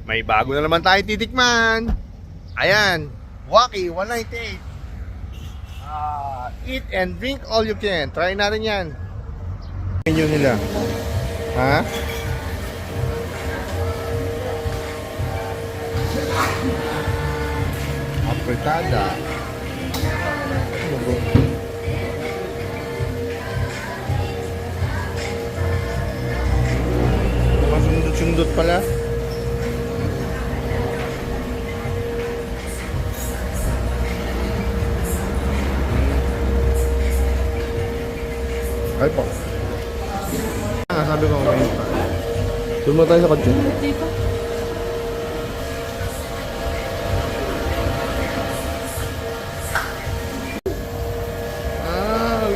May bago na naman tayo titikman. Ayan, Wacky 198. Eat and drink all you can. Try natin yan. Menu nila. Ha? Apretada. Sundot-sundot pala. Ay po. Sabi ko kumain pa. Doon mo tayo sa kotse.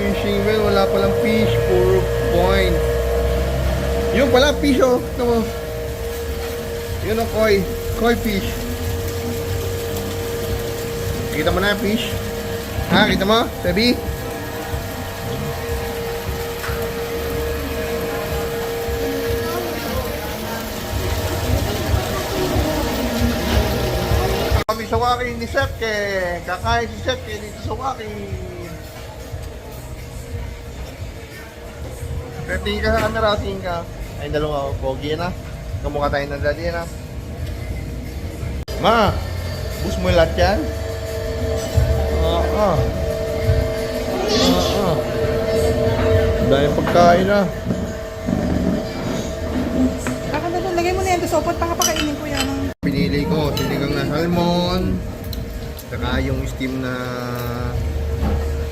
Wishing well. Wala palang fish. Puro point. Yung pala fish oh. Ito mo. Yun ang koi. Koi fish. Kita mo na fish? Ha? Kita mo? Baby? Kami sa Wacky ni Sepke. Kakain si Sepke dito sa Wacky. Pero tingin ka sa camera, tingin ka. Ay, dalawa, pogi na. Kamukha tayo ng daddy na. Ma, bus mo yung lahat yan? Dahil pagkain na. Lagay mo na yan, sopot, pakapakainin ko yan. Pinili ko, sinigang na salmon, saka yung steam na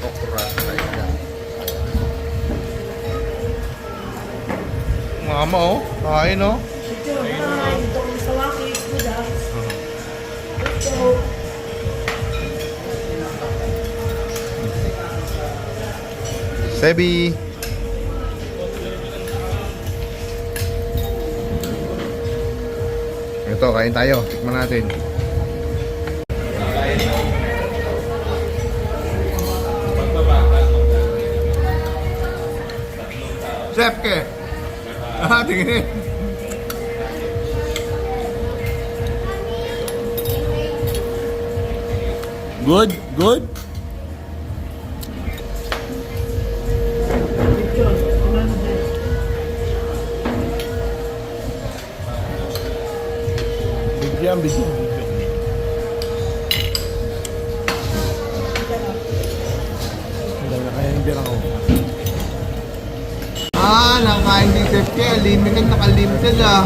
okra sa isda. Mama oh, kain oh. Sebi. Ito, kain tayo. Tikman natin. Sepke. Tingin. Good, good. Bigyan. Nakain ako. Nakain din Sepke. Limited, naka-limited ah.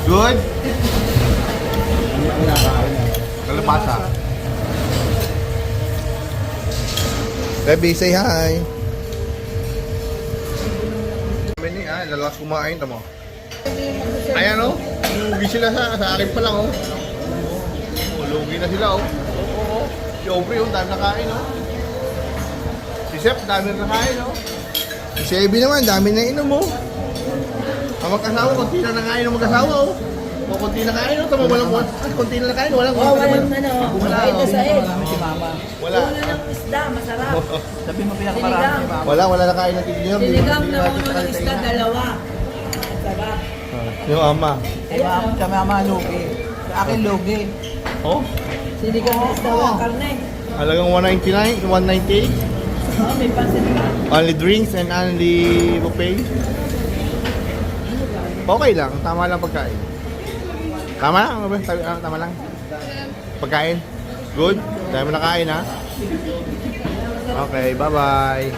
Good? Kalabasa. Baby, say hi. Kami lalas kumain, tamo. Ayan o, lugi sila sa akin pa lang o. Lugi na sila o. Si Aubrey o, dami nakain o. Si Sep, dami nakain o. Si Sebi naman, dami na inom o. Ang mag-asawa, konti na nakain ang mag-asawa o. O konti na kain o, tamo walang konti na nakain, walang Kahit na sa ed. Wala. Ulo ng isda, masarap. Sabi mo pinakamarami. Wala nakain ng tigil. Sinigang na ulo ng isda, dalawa. Sarap. Yung ama. Sa mama lugi. Sa akin lugi. Oh? Sinigang na isda, walang karne. Halagang 199, 198. May pansit pa. Only drinks and only buffet. Okay lang, tama lang pagkain. Tama lang, ano ba? Tama lang. Pagkain? Good? Dahil mo nakain ha? Okay, bye-bye.